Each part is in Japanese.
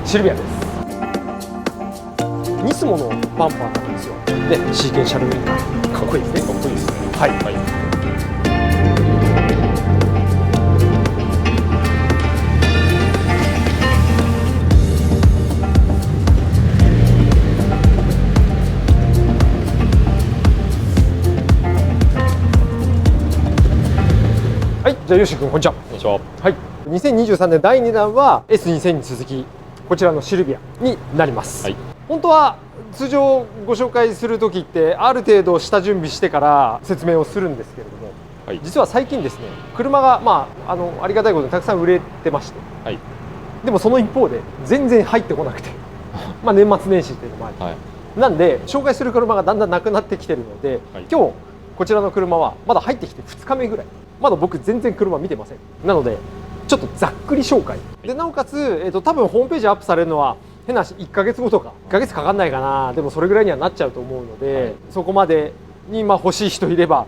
シルビアです。ニスモのバンパーなんですよ。で、シーケンシャルウィンナー、かっこいいですね。かっこいいですね。はい、はい。はい、じゃあよし君こんにちは。こんにちは。はい、2023年第2弾は S2000 に続きこちらのシルビアになります。はい、本当は通常ご紹介する時ってある程度下準備してから説明をするんですけれども、はい、実は最近ですね、車がありがたいことにたくさん売れてまして、はい、でもその一方で全然入ってこなくて年末年始っていうのもあり、はい、なんで紹介する車がだんだんなくなってきてるので、はい、今日こちらの車はまだ入ってきて2日目ぐらい、まだ僕全然車見てません。なのでちょっとざっくり紹介で、なおかつ、多分ホームページアップされるのは変な話1ヶ月後とか1ヶ月かかんないかな、でもそれぐらいにはなっちゃうと思うので、はい、そこまでに欲しい人いれば、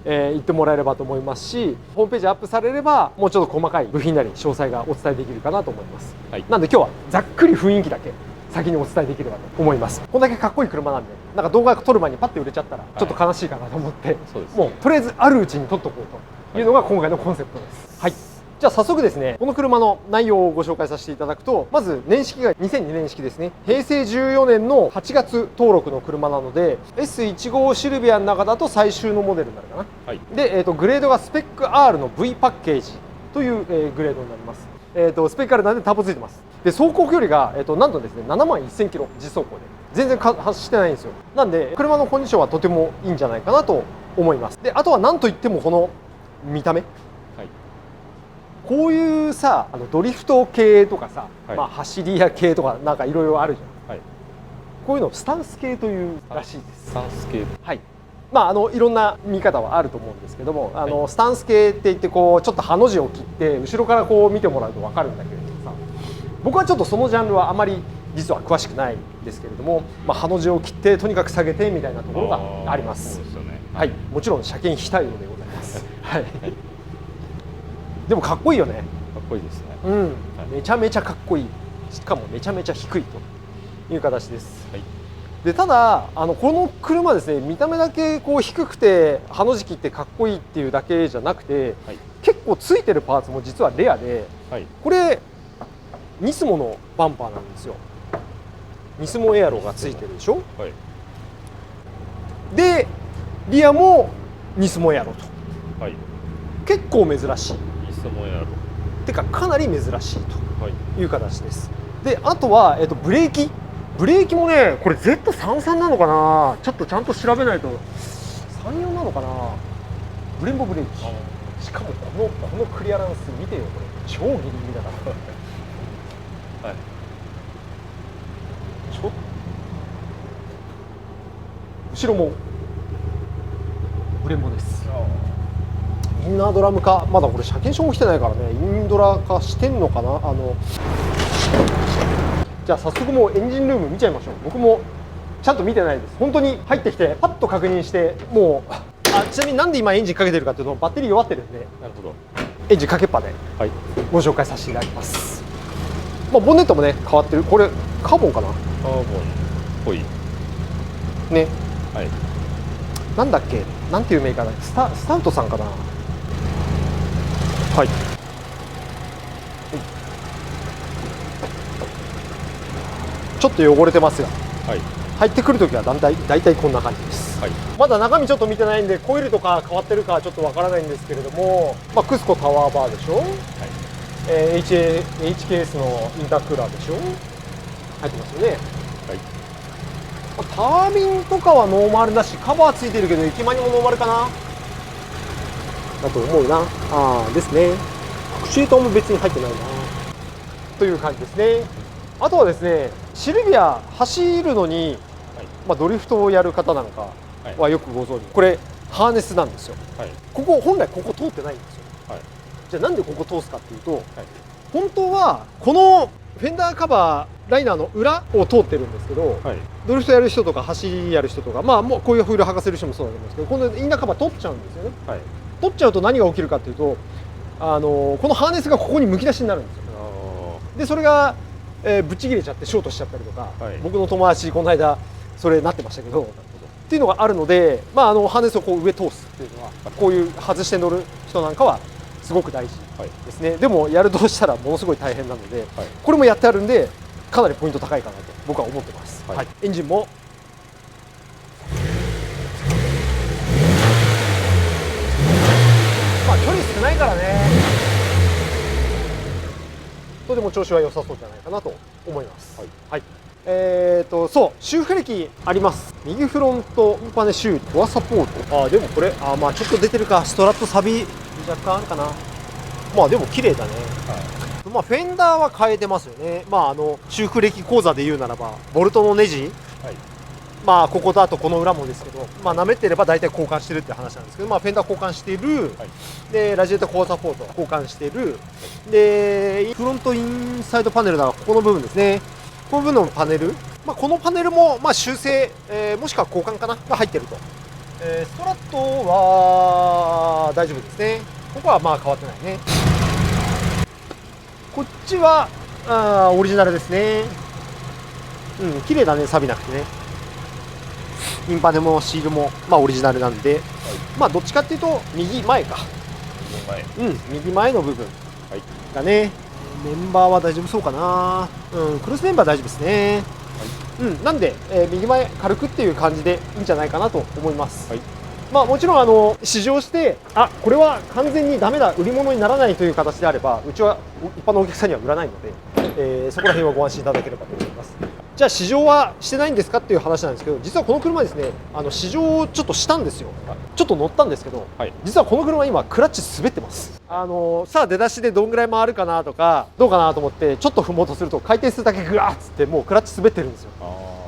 言ってもらえればと思いますし、ホームページアップされればもうちょっと細かい部品なり詳細がお伝えできるかなと思います。はい、なんで今日はざっくり雰囲気だけ先にお伝えできればと思います。こんだけかっこいい車なんで、なんか動画撮る前にパッて売れちゃったらちょっと悲しいかなと思って、はい、もうとりあえずあるうちに撮っとこうというのが今回のコンセプトです。はい、じゃあ早速ですね、この車の内容をご紹介させていただくと、まず年式が2002年式ですね。平成14年の8月登録の車なので S15 シルビアの中だと最終のモデルになるかな。はい、で、グレードがスペック R の V パッケージという、グレードになります。スペック R なんでターボついてます。で、走行距離が、なんとですね7万1000キロ実走行で全然走してないんですよ。なんで車のコンディションはとてもいいんじゃないかなと思います。で、あとは何といってもこの見た目、こういうさ、ドリフト系とかさ、はい、走り屋系とかなんかいろいろあるじゃん。はい、こういうのをスタンス系というらしいです。スタンス系。はい。いろんな見方はあると思うんですけども、はい、スタンス系って言ってこうちょっとハの字を切って後ろからこう見てもらうと分かるんだけれどもさ、僕はちょっとそのジャンルはあまり実は詳しくないんですけれども、ハの字を切ってとにかく下げてみたいなところがあります。そうですよね。はい。もちろん車検非対応でございます。はい。はい、でもかっこいいよね。かっこいいですね。うん、はい、めちゃめちゃかっこいい。しかもめちゃめちゃ低いという形です。はい、で、ただこの車ですね、見た目だけこう低くてハの字切ってかっこいいっていうだけじゃなくて、はい、結構ついてるパーツも実はレアで、はい、これニスモのバンパーなんですよ。ニスモエアロがついてるでしょ。はい、でリアもニスモエアロと、はい、結構珍しい。てかかなり珍しいという形です。で、あとは、ブレーキもね、これ Z33 なのかな、ちょっとちゃんと調べないと。34なのかな、ブレンボブレーキ。しかもこのクリアランス見てよ、これ超ギリギリだから、はい、ちょっと後ろもブレンボです。インナードラム化、まだこれ車検証も来てないからね、インドラ化してんのかな。じゃあ早速もうエンジンルーム見ちゃいましょう。僕もちゃんと見てないです。本当に入ってきてパッと確認して、もうちなみになんで今エンジンかけてるかっていうと、バッテリー弱ってるんで、なるほど、エンジンかけっぱでご紹介させていただきます。ボンネットもね変わってる。これカーボンかな。カーボンっぽいね。はい、なんだっけ、なんていうメーカーだっけ、スタウトさんかな。はい、ちょっと汚れてますが、はい、入ってくるときは大体こんな感じです。はい、まだ中身ちょっと見てないんで、コイルとか変わってるかはちょっとわからないんですけれども、クスコタワーバーでしょ、はい、HKS のインタークーラーでしょ、入ってますよね。はい、タービンとかはノーマルだし、カバーついてるけど駅間にもノーマルかなだと思うな。ですね。シートも別に入ってないなという感じですね。あとはですね、シルビア走るのに、ドリフトをやる方なんかはよくご存知、これハーネスなんですよ。はい、本来ここ通ってないんですよ。はい、じゃあなんでここ通すかっていうと、本当はこのフェンダーカバーライナーの裏を通ってるんですけど、はい、ドリフトやる人とか走りやる人とか、もうこういうホイール剥がせる人もそうだと思うんですけど、このインナーカバー取っちゃうんですよね。はい、取っちゃうと何が起きるかっていうと、このハーネスがここにむき出しになるんですよ。でそれがぶっちぎれちゃってショートしちゃったりとか、はい、僕の友達この間それなってましたけどっていうのがあるので、まあ、ハーネスをこう上通すっていうのはこういう外して乗る人なんかはすごく大事ですね、はい、でもやるとしたらものすごい大変なので、はい、これもやってあるんでかなりポイント高いかなと僕は思ってます、はいはい、エンジンもまあ距離少ないからねとても調子は良さそうじゃないかなと思います、はいはい、そう修復歴あります。右フロントパネ修理ドアサポート、でもこれまあちょっと出てるか、ストラップ錆び若干あるかな。まあでも綺麗だね、はい、まあフェンダーは変えてますよね。まあ修復歴講座で言うならばボルトのネジ、はい、まあこことあとこの裏もですけど、まあ舐めてれば大体交換してるって話なんですけど、まあフェンダー交換してる、はい、でラジエーターコアサポート交換してる、でフロントインサイドパネルだからここの部分ですね、この部分のパネル、まあ、このパネルもまあ修正、もしくは交換かなが入ってると、ストラットは大丈夫ですね。ここはまあ変わってないね。こっちはオリジナルですね。うん、綺麗だね、錆びなくてね。インパネもシールもまあオリジナルなんで、はい、まあどっちかっていうと右前か、右前の部分がね、はい、メンバーは大丈夫そうかな。クロスメンバー大丈夫ですね、はい、なんで、右前軽くっていう感じでいいんじゃないかなと思います、はい、まあもちろん試乗してこれは完全にダメだ、売り物にならないという形であればうちは一般のお客さんには売らないので、そこら辺はご安心いただければと思います。じゃあ試乗はしてないんですかっていう話なんですけど、実はこの車ですね、試乗をちょっとしたんですよ。ちょっと乗ったんですけど、はい、実はこの車今クラッチ滑ってます。さあ出だしでどんぐらい回るかなとかどうかなと思ってちょっと踏もうとすると回転数だけグワーッつってもうクラッチ滑ってるんですよ。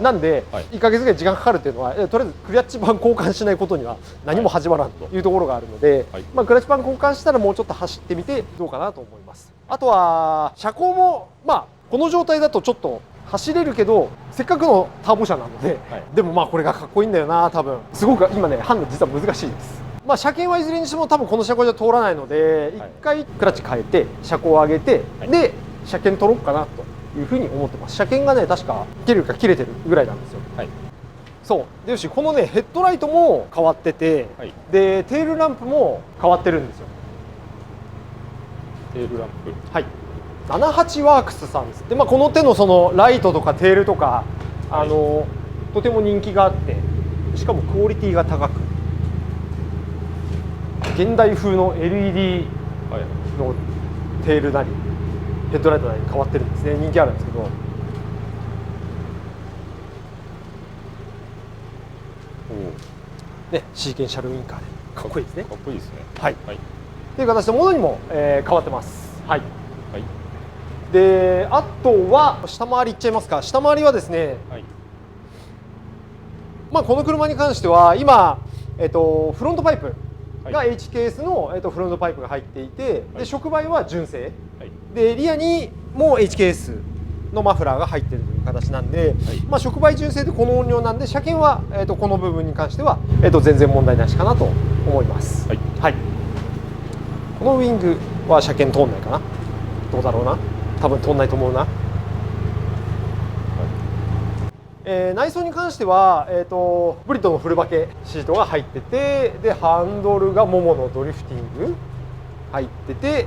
なんで、はい、1ヶ月ぐらい時間かかるっていうのはとりあえずクラッチ板交換しないことには何も始まらんというところがあるので、はい、まあ、クラッチ板交換したらもうちょっと走ってみてどうかなと思います。あとは車高もまあこの状態だとちょっと走れるけどせっかくのターボ車なので、はい、でもまあこれがかっこいいんだよな。多分すごく今ね判断実は難しいです。まあ車検はいずれにしても多分この車高じゃ通らないので、はい、1回クラッチ変えて車高を上げて、はい、で車検取ろうかなというふうに思ってます。車検がね確か切れるか切れてるぐらいなんですよ、はい、そうでよし、このねヘッドライトも変わってて、はい、でテールランプも変わってるんですよ。テールランプ、はい、78ワークスさんです。で、まあ、この手のそのライトとかテールとか、はい、とても人気があって、しかもクオリティが高く現代風の LED のテールなりヘッドライトなりに変わってるんですね。人気あるんですけど、ね、シーケンシャルウインカーでかっこいいですね。かっこいいですね。はい、はい、という形でものにも、変わってます。はい、はい、であとは下回りいっちゃいますか。下回りはですね、はい、まあ、この車に関しては今、フロントパイプが HKS の、フロントパイプが入っていて、で触媒は純正、はい、でリアにも HKS のマフラーが入っているという形なんで、はい、まあ、触媒純正でこの音量なんで車検は、この部分に関しては、全然問題なしかなと思います。はい、はい、このウイングは車検通んないかな。どうだろうな。多分通んないと思うな。内装に関しては、ブリットのフルバケシートが入ってて、でハンドルがモモのドリフティング入ってて、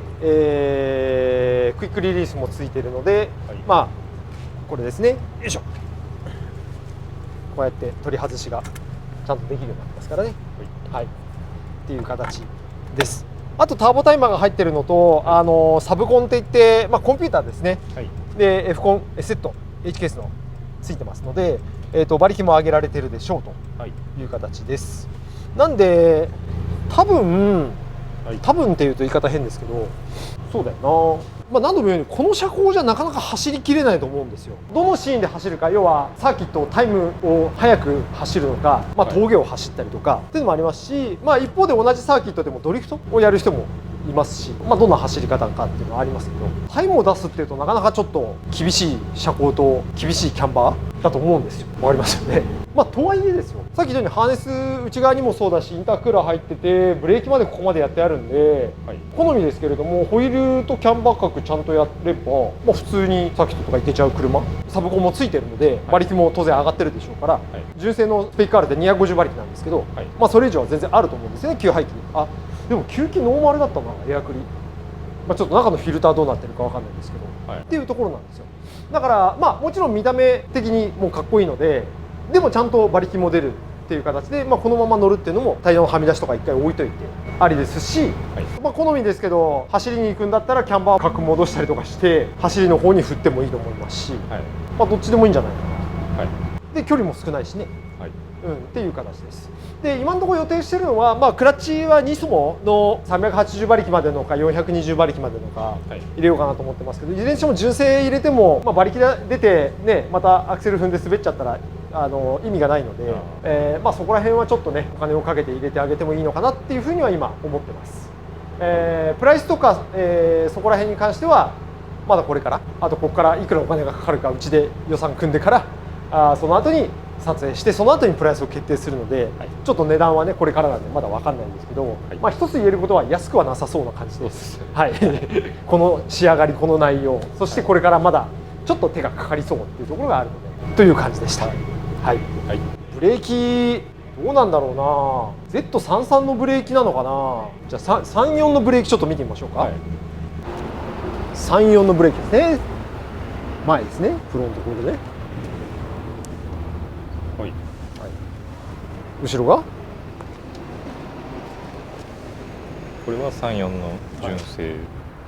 クイックリリースもついているので、はい、まあこれですね、よいしょ、こうやって取り外しがちゃんとできるようになってますからね。はい、はい、っていう形です。あとターボタイマーが入ってるのと、サブコンっていって、まあ、コンピューターですね、はい、で F コン S セット HKS のついてますので、馬力も上げられてるでしょうという形です。なんで多分っていうと言い方変ですけど、そうだよな、まあ、何度も言うようにこの車高じゃなかなか走りきれないと思うんですよ。どのシーンで走るか、要はサーキットタイムを速く走るのか、まあ、峠を走ったりとかっていうのもありますし、まあ、一方で同じサーキットでもドリフトをやる人もいますし、まあ、どんな走り方かっていうのはありますけど、タイムを出すっていうとなかなかちょっと厳しい車高と厳しいキャンバーだと思うんですよ。わかりますよね。まあとはいえですよ、さっき言ったようにハーネス内側にもそうだしインタークーラー入っててブレーキまでここまでやってあるんで、はい、好みですけれどもホイールとキャンバー角ちゃんとやれば、まあ、普通にサーキットとか行けちゃう車、サブコンもついてるので、はい、馬力も当然上がってるでしょうから、はい、純正のスペック R で250馬力なんですけど、はい、まあそれ以上は全然あると思うんですよね、給排気。あでも吸気ノーマルだったな、エアクリ。まあ、ちょっと中のフィルターどうなってるかわかんないですけど、はい、っていうところなんですよ。だからまあもちろん見た目的にもうかっこいいので、でもちゃんと馬力も出るっていう形で、まあ、このまま乗るっていうのもタイヤのはみ出しとか一回置いといてありですし、はい、まあ好みですけど走りに行くんだったらキャンバー角戻したりとかして走りの方に振ってもいいと思いますし、はい、まあどっちでもいいんじゃないかな、はい、で距離も少ないしね、はい、っていう形です。で今のところ予定しているのは、まあ、クラッチは2層の380馬力までのか420馬力までのか入れようかなと思ってますけど、いずれにしても純正入れても、まあ、馬力が出て、ね、またアクセル踏んで滑っちゃったら意味がないので、まあ、そこら辺はちょっとねお金をかけて入れてあげてもいいのかなっていうふうには今思ってます。プライスとか、そこら辺に関してはまだこれから、あとここからいくらお金がかかるかうちで予算組んでからその後に撮影してその後にプライスを決定するので、はい、ちょっと値段はねこれからなんでまだ分かんないんですけど、はい、まあ一つ言えることは安くはなさそうな感じです。はい、この仕上がり、この内容、そしてこれからまだちょっと手がかかりそうっていうところがあるのでという感じでした。はい、はいはい、ブレーキどうなんだろうな、 Z33 のブレーキなのかな。じゃあ34のブレーキちょっと見てみましょうか。はい、34のブレーキですね。前ですね、フロントこれでね。はい、後ろがこれは34の純正、はい、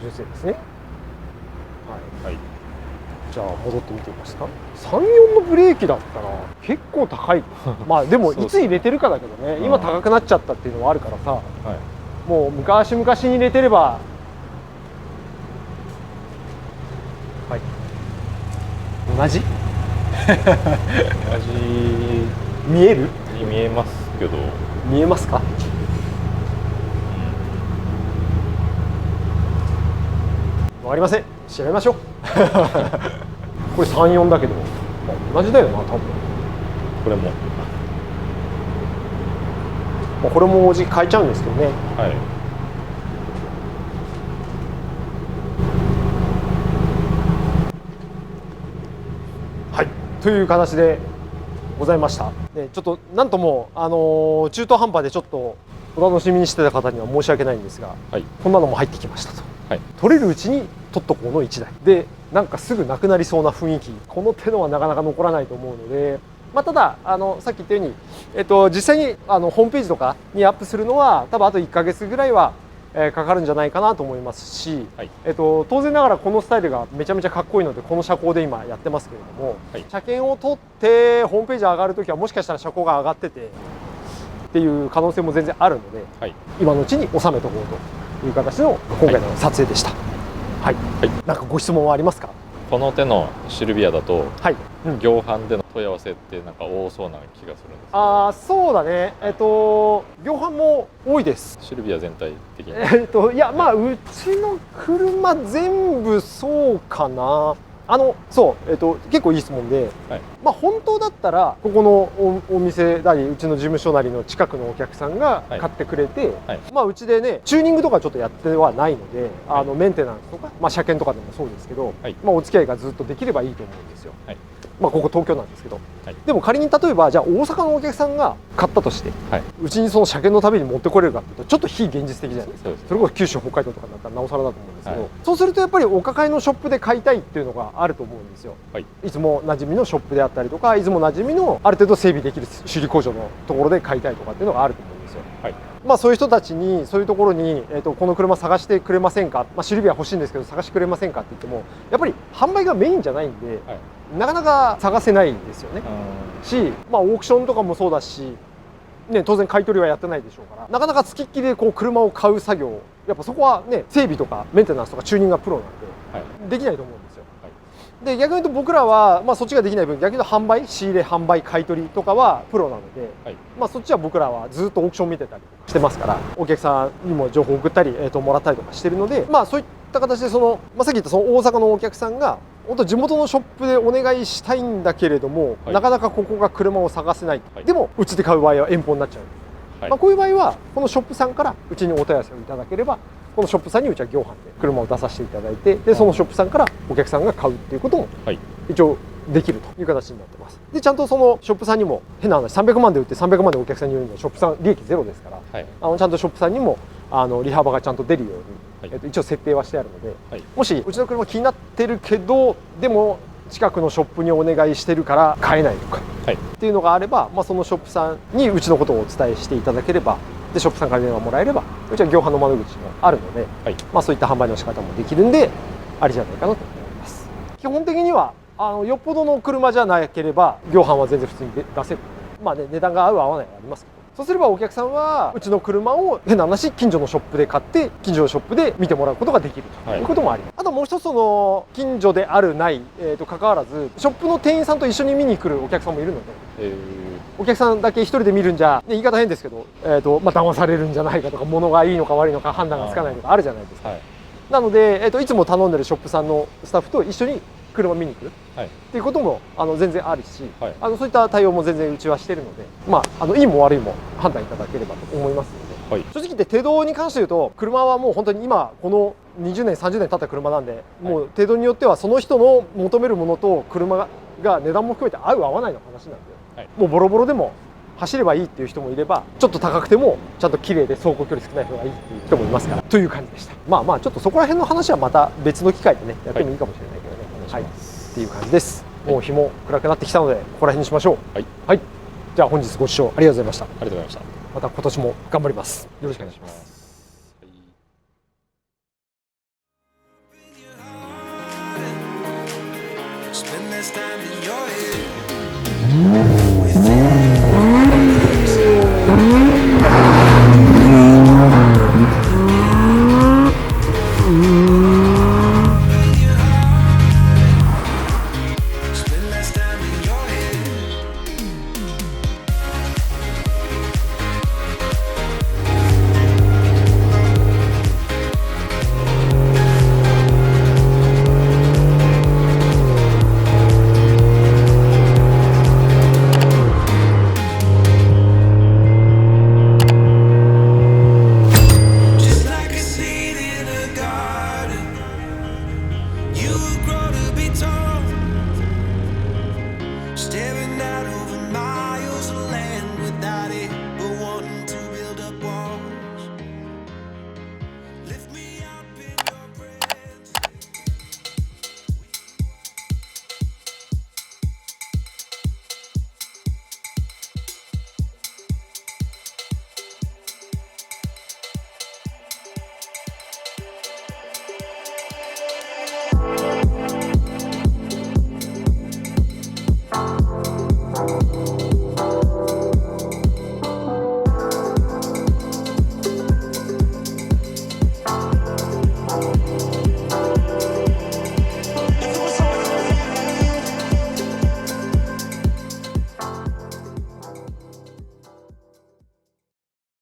純正ですね。はい、はい、じゃあ戻ってみてみますか。34のブレーキだったら結構高いまあでもいつ入れてるかだけどね、今高くなっちゃったっていうのはあるからさ、はい、もう昔々に入れてれば、はい、同じ同じ見える？に見えますけど。見えますか？わかりません。調べましょう。これ34だけど、同じだよな多分。これも。まあこれもおじ変えちゃうんですけどね。はい。はい、という形でございました。でちょっとなんとも中途半端でちょっとお楽しみにしてた方には申し訳ないんですが、はい、こんなのも入ってきましたと。はい、取れるうちに取っとこうの1台で、なんかすぐなくなりそうな雰囲気、この手のはなかなか残らないと思うので、まあ、たださっき言ったように、実際にホームページとかにアップするのは多分あと1ヶ月ぐらいはかかるんじゃないかなと思いますし、はい、当然ながらこのスタイルがめちゃめちゃかっこいいのでこの車高で今やってますけれども、はい、車検を取ってホームページ上がるときはもしかしたら車高が上がっててっていう可能性も全然あるので、はい、今のうちに収めとこうという形の今回の撮影でした。はい、はい、なんかご質問はありますか？この手のシルビアだと、はい、業販での問い合わせってなんか多そうな気がするんですけど。あ、そうだね。業販も多いです。シルビア全体的に。いや、まあうちの車全部そうかな。そう、結構いい質問で、はい、まあ本当だったらここのお店なりうちの事務所なりの近くのお客さんが買ってくれて、はいはい、まあうちでねチューニングとかちょっとやってはないので、はい、メンテナンスとか、まあ、車検とかでもそうですけど、はい、まあお付き合いがずっとできればいいと思うんですよ。はい、まあここ東京なんですけど、はい、でも仮に例えばじゃあ大阪のお客さんが買ったとして、はい、うちにその車検のために持ってこれるかっていうとちょっと非現実的じゃないですか。それこそ九州北海道とかだったらなおさらだと思うんですけど、はい、そうするとやっぱりお抱えのショップで買いたいっていうのがあると思うんですよ。はい、いつも馴染みのショップであったりとかいつも馴染みのある程度整備できる修理工場のところで買いたいとかっていうのがあると思うんですよ。はい、まあそういう人たちにそういうところに、この車探してくれませんか、まあ、シルビア欲しいんですけど探してくれませんかって言ってもやっぱり販売がメインじゃないんで、はい、なかなか探せないんですよね。し、まあ、オークションとかもそうだし、ね、当然買い取りはやってないでしょうからなかなか付きっきりでこう車を買う作業やっぱそこはね整備とかメンテナンスとかチューニングがプロなんで、はい、できないと思うんですよ。で逆に言うと僕らは、まあ、そっちができない分逆に言うと販売仕入れ販売買い取りとかはプロなので、はい、まあ、そっちは僕らはずっとオークション見てたりしてますからお客さんにも情報を送ったり、もらったりとかしてるので、まあ、そういった形でまあ、さっき言ったその大阪のお客さんが本当地元のショップでお願いしたいんだけれども、はい、なかなかここが車を探せない、はい、でもうちで買う場合は遠方になっちゃう、はい、こういう場合はこのショップさんからうちにお問い合わせをいただければ、このショップさんにうちは業販で車を出させていただいて、でそのショップさんからお客さんが買うっていうことも一応できるという形になってます。でちゃんとそのショップさんにも、変な話300万で売って300万でお客さんに売るのはショップさん利益ゼロですから、はい、ちゃんとショップさんにも利幅がちゃんと出るように、一応設定はしてあるので、はい、もしうちの車気になってるけどでも近くのショップにお願いしてるから買えないとか、はい、っていうのがあれば、そのショップさんにうちのことをお伝えしていただければ、でショップさんから電話もらえれば、うちは業販の窓口もあるので、はい、そういった販売の仕方もできるんでありじゃないかなと思います。基本的にはよっぽどの車じゃなければ業販は全然普通に出せる。値段が合う合わないはありますけど、そうすればお客さんはうちの車を変な話近所のショップで買って近所のショップで見てもらうことができるということもあります。あともう一つ、近所であるないと関わらずショップの店員さんと一緒に見に来るお客さんもいるので、お客さんだけ一人で見るんじゃ、言い方変ですけど、騙されるんじゃないかとか、物がいいのか悪いのか判断がつかないとかあるじゃないですか。なので、いつも頼んでるショップさんのスタッフと一緒に車見に来る、はい、っていうことも全然あるし、はい、そういった対応も全然うちはしてるので、いいも悪いも判断いただければと思いますので、はい、正直言って手動に関して言うと車はもう本当に今この20年30年経った車なんで、もう程度によってはその人の求めるものと車が値段も含めて合う合わないの話なんで、はい、もうボロボロでも走ればいいっていう人もいれば、ちょっと高くてもちゃんと綺麗で走行距離少ない方がいいっていう人もいますからという感じでした。ちょっとそこら辺の話はまた別の機会でねやってもいいかもしれないけどね、はい、っていう感じです。もう日も暗くなってきたのでここら辺にしましょう。はい、はい、じゃあ本日ご視聴ありがとうございました。ありがとうございました。また今年も頑張ります。よろしくお願いします。Spend less time in your head.